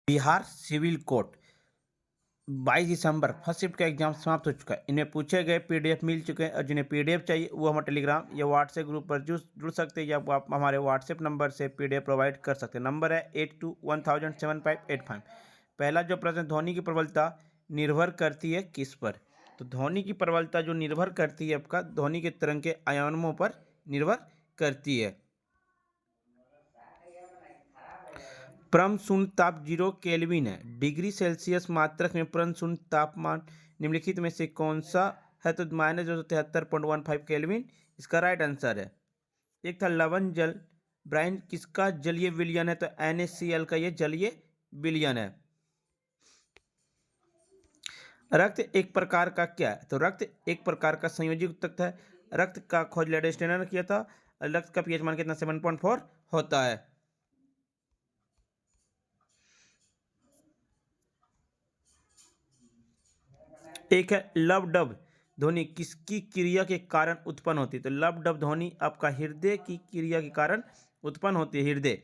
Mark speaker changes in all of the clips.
Speaker 1: Bihar civil code 22 दिसंबर first shift का exam समाप्त हो चुका है। इन्हें पूछे गए पीडीएफ मिल चुके हैं और जिन्हें पीडीएफ चाहिए वो हमारे टेलीग्राम या व्हाट्सएप ग्रुप पर जुड़ सकते हैं या आप हमारे व्हाट्सएप नंबर से पीडीएफ प्रोवाइड कर सकते हैं। नंबर है 8210007585। पहला जो प्रश्न, ध्वनि की प्रबलता निर्भर करती है किस पर? तो ध्वनि की प्रबलता जो निर्भर करती है आपका ध्वनि के तरंग के आयामों पर निर्भर करती है। परम शून्य ताप 0 केल्विन है। डिग्री सेल्सियस मात्रक में परम शून्य तापमान निम्नलिखित में से कौन सा है? तो -273.15 केल्विन इसका राइट आंसर है। एक था लवण जल, ब्राइन किसका जलीय विलयन है? तो NaCl का ये जलीय विलयन है। रक्त एक प्रकार का क्या है? तो रक्त एक प्रकार का संयोजी ऊतक है। रक्त का खोज लेडेस्टेनर ने किया था। रक्त का पीएच मान कितना? 7.4 होता है। एक है लब डब ध्वनि किसकी क्रिया के कारण उत्पन्न होती है? तो लब डब ध्वनि आपका हृदय की क्रिया के कारण उत्पन्न होती है। हृदय।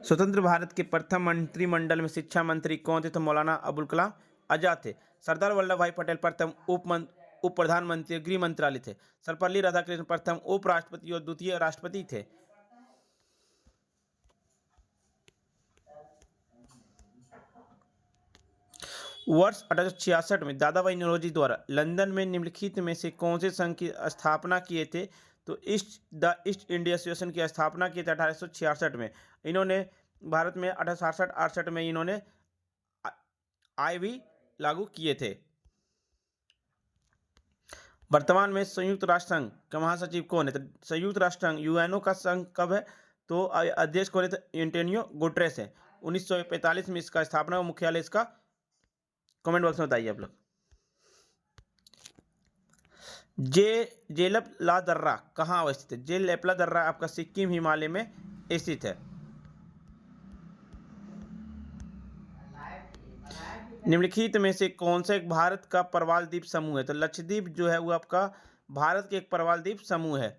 Speaker 1: स्वतंत्र भारत के प्रथम मंत्रिमंडल में शिक्षा मंत्री कौन थे? तो मौलाना अबुल कलाम आजाद थे। सरदार वल्लभ भाई पटेल प्रथम उप प्रधानमंत्री गृह मंत्रालय थे। सर्वपल्ली राधाकृष्ण प्रथम उपराष्ट्रपति और द्वितीय राष्ट्रपति थे। वर्ष 1866 में दादा भाई नौरोजी द्वारा लंदन में निम्नलिखित में से कौन से संघ की स्थापना किए थे? तो ईस्ट इंडिया एसोसिएशन की स्थापना की थी 1866 में। इन्होंने भारत में 1867 में इन्होंने आय भी लागू किए थे। वर्तमान में संयुक्त राष्ट्र संघ का महासचिव कौन है? तो संयुक्त राष्ट्र संघ यूएनओ का संघ कब है? तो अध्यक्ष कौन है? तो एंटोनियो गुटेरेस है। 1945 में इसका स्थापना, मुख्यालय इसका कमेंट बॉक्स में बताइए आप लोग। जेलपला दर्रा कहाँ अवस्थित है? जेलपला दर्रा आपका सिक्किम हिमालय में स्थित है। निम्नलिखित में से कौन सा एक भारत का प्रवाल द्वीप समूह है? तो लक्षद्वीप जो है वो आपका भारत के एक प्रवाल द्वीप समूह है।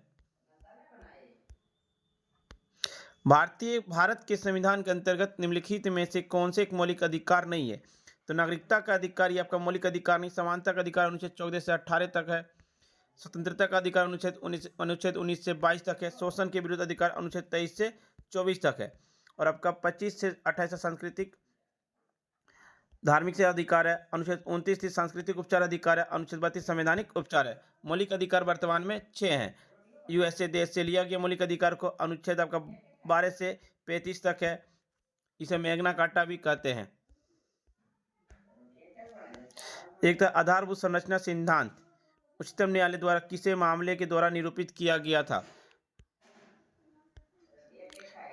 Speaker 1: भारत के संविधान के अंतर्गत निम्नलिखित में से कौन से एक मौलिक अधिकार नहीं है? तो नागरिकता का अधिकार, ये आपका मौलिक अधिकार नहीं। समानता का अधिकार अनुच्छेद 14 से 18 तक है। स्वतंत्रता का अधिकार अनुच्छेद 19 से 22 तक है। शोषण के विरुद्ध अधिकार अनुच्छेद 23 से 24 तक है। और आपका 25 से 28 सांस्कृतिक धार्मिक से अधिकार है। अनुच्छेद 29 सांस्कृतिक उपचार अधिकार है। अनुच्छेद 32 संवैधानिक उपचार है। मौलिक अधिकार वर्तमान में 6 हैं। यूएसए देश से लिया गया मौलिक अधिकार को अनुच्छेद आपका 12 से 35 तक है। इसे मैग्ना कार्टा भी कहते हैं। एक था आधारभूत संरचना सिद्धांत उच्चतम न्यायालय द्वारा किसे मामले के द्वारा निरूपित किया गया था?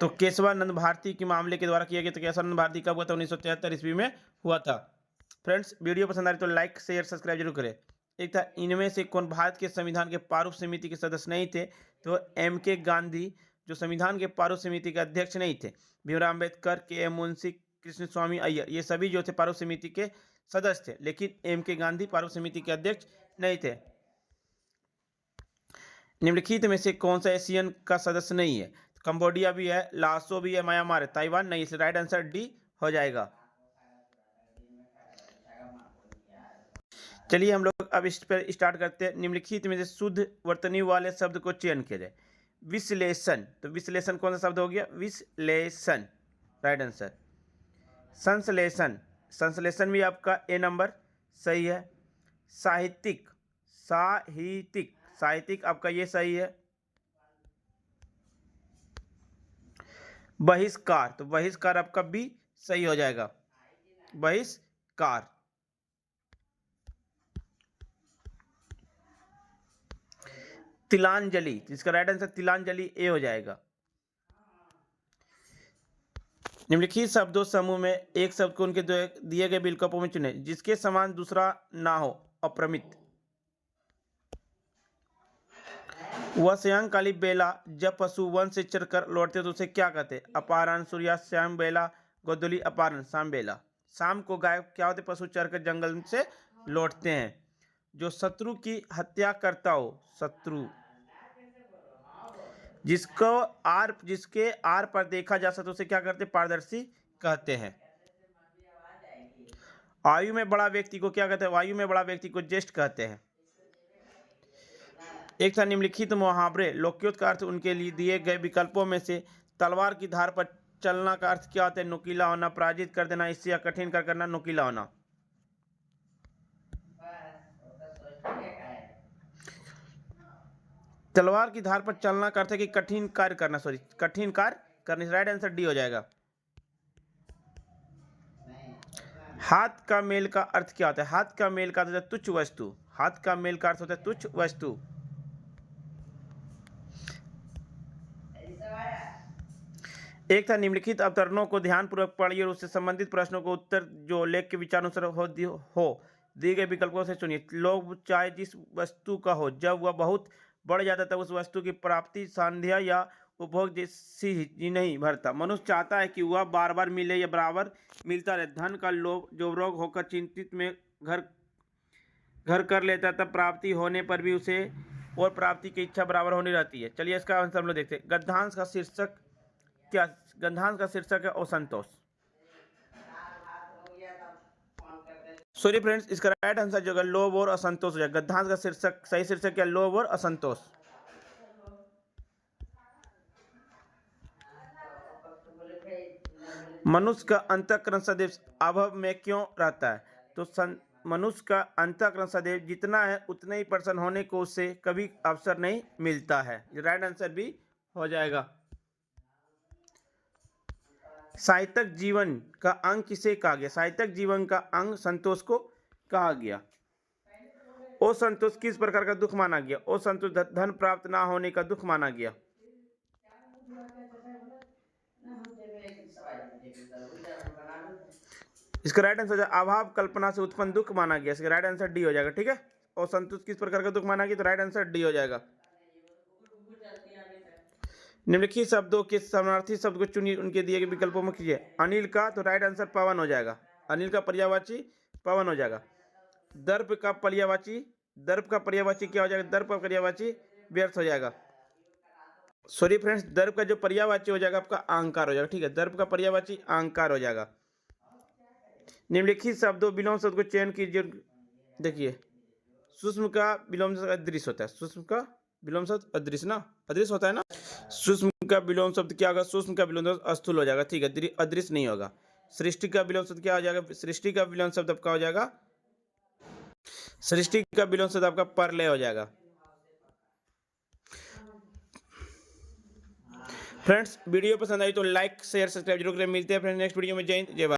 Speaker 1: तो केशवानंद भारती के मामले के द्वारा किया गया था। केशवानंद भारती कब हुआ था? 1973 ईस्वी में हुआ था। फ्रेंड्स, वीडियो पसंद आ रही तो लाइक शेयर सब्सक्राइब जरूर करें। एक था इनमें से कौन भारत के संविधान के प्रारूप समिति के सदस्य नहीं थे? तो M.K. गांधी जो संविधान के प्रारूप समिति के अध्यक्ष नहीं थे। भीमराव अम्बेडकर, के.एम. मुंशी, कृष्ण स्वामी अय्यर, ये सभी जो थे प्रारूप समिति के सदस्य थे, लेकिन M.K. गांधी प्रारूप समिति के अध्यक्ष नहीं थे। निम्नलिखित में से कौन सा एशियन का सदस्य नहीं है? कंबोडिया भी है, लाओस भी है, म्यांमार है, ताइवान नहीं। इसलिए राइट आंसर डी हो जाएगा। चलिए हम लोग अब इस पर स्टार्ट करते हैं। निम्नलिखित में से शुद्ध वर्तनी वाले शब्द को चयन किया जाए। विश्लेषण, तो विश्लेषण कौन सा शब्द हो गया? विश्लेषण, राइट आंसर। संश्लेषण, संश्लेषण भी आपका ए नंबर सही है। साहित्यिक, साहित्यिक, साहित्यिक आपका ये सही है। बहिष्कार, तो बहिष्कार आपका बी सही हो जाएगा। बहिष्कार। तिलांजलि, जिसका राइट आंसर तिलांजलि ए हो जाएगा। निम्नलिखित शब्दों समूह में एक शब्द को उनके दिए गए विकल्पों में चुने जिसके समान दूसरा ना हो। अप्रमित। वह सायंकाली बेला जब पशु वन से चरकर लौटते तो उसे क्या कहते? अपहरण, सूर्यास्त, श्याम बेला, गोधूली, अपहरण, शाम बेला। शाम को गाय क्या होते? पशु चरकर जंगल से लौटते हैं। जो शत्रु की हत्या करता हो, शत्रु। जिसके आर पर देखा जा सकता उसे क्या कहते हैं? पारदर्शी कहते हैं। आयु में बड़ा व्यक्ति को क्या कहते हैं? आयु में बड़ा व्यक्ति को ज्येष्ठ कहते हैं। एक था निम्नलिखित मुहावरे लोकोक्त का अर्थ उनके लिए दिए गए विकल्पों में से तलवार की धार पर चलना का अर्थ क्या होता है? नुकीला होना, पराजित कर देना, इससे या कठिन कर करना, नुकीला होना। तलवार की धार पर चलना का अर्थ है कि कठिन कार्य करना, कठिन कार्य करने। राइट आंसर डी हो जाएगा। हाथ का मेल का अर्थ क्या होता है? हाथ का मेल का अर्थ होता है तुच्छ वस्तु। हाथ का मेल का अर्थ होता है तुच्छ वस्तु। एक था निम्नलिखित अवतरणों को ध्यानपूर्वक पढ़िए और उससे संबंधित प्रश्नों को उत्तर जो लेख के विचारानुसार हो दिए गए विकल्पों से चुनिए। लोभ चाहे जिस वस्तु का हो, जब वह बहुत बढ़ जाता है तब उस वस्तु की प्राप्ति संध्या या उपभोग जैसी ही नहीं भरता। मनुष्य चाहता है कि वह बार बार मिले या बराबर मिलता रहे। धन का लोभ जो रोग होकर चिंतित में घर कर लेता है, तब प्राप्ति होने पर भी उसे और प्राप्ति की इच्छा बराबर होनी रहती है। चलिए इसका आंसर हम लोग देखते हैं। गद्यांश का शीर्षक क्या? गद्यांश का शीर्षक है असंतोष। सॉरी फ्रेंड्स, इसका राइट आंसर जो है लोभ और असंतोष हो जाएगा। गद्यांश का शीर्षक सही शीर्षक क्या? लोभ और असंतोष। मनुष्य का अंतःकरण सदैव अभाव में क्यों रहता है? तो मनुष्य का अंतःकरण सदैव जितना है उतना ही प्रसन्न होने को उससे कभी अवसर नहीं मिलता है। राइट आंसर भी हो जाएगा। साहित्यक जीवन का अंग किसे कहा गया? साहित्यक जीवन का अंग संतोष को कहा गया। असंतोष किस प्रकार का दुख माना गया? असंतोष धन प्राप्त ना होने का दुख माना गया। इसका राइट आंसर अभाव कल्पना से उत्पन्न दुख माना गया। इसका राइट आंसर डी हो जाएगा। ठीक है, असंतोष किस प्रकार का दुख माना गया? तो राइट आंसर डी हो जाएगा। निम्नलिखित शब्दों के समानार्थी शब्द को चुनिए, उनके दिए गए विकल्पों में कीजिए। अनिल का तो राइट आंसर पवन हो जाएगा। अनिल का पर्यायवाची पवन हो जाएगा। दर्प का पर्यायवाची क्या हो जाएगा? दर्प का पर्यायवाची व्यर्थ हो जाएगा। सॉरी फ्रेंड्स, दर्प का जो पर्यायवाची हो जाएगा आपका अहंकार हो जाएगा। ठीक है, दर्प का पर्यायवाची अहंकार हो जाएगा। निम्नलिखित शब्दों विलोम शब्द को चयन कीजिए। देखिए, सूक्ष्म का विलोम शब्द अदृश्य होता है। सूक्ष्म का विलोम शब्द अदृश्य ना, अदृश्य होता है ना। सूक्ष्म का विलोम शब्द क्या होगा? सूक्ष्म का विलोम शब्द अस्थूल हो जाएगा। ठीक है, अदृश्य नहीं होगा। सृष्टि का विलोम शब्द क्या हो जाएगा? सृष्टि का विलोम शब्द आपका हो जाएगा, सृष्टि का विलोम शब्द आपका परलय हो जाएगा। फ्रेंड्स, वीडियो पसंद आई तो लाइक शेयर सब्सक्राइब जरूर करें। मिलते हैं फ्रेंड्स नेक्स्ट वीडियो में। जय हिंद, जय भारत।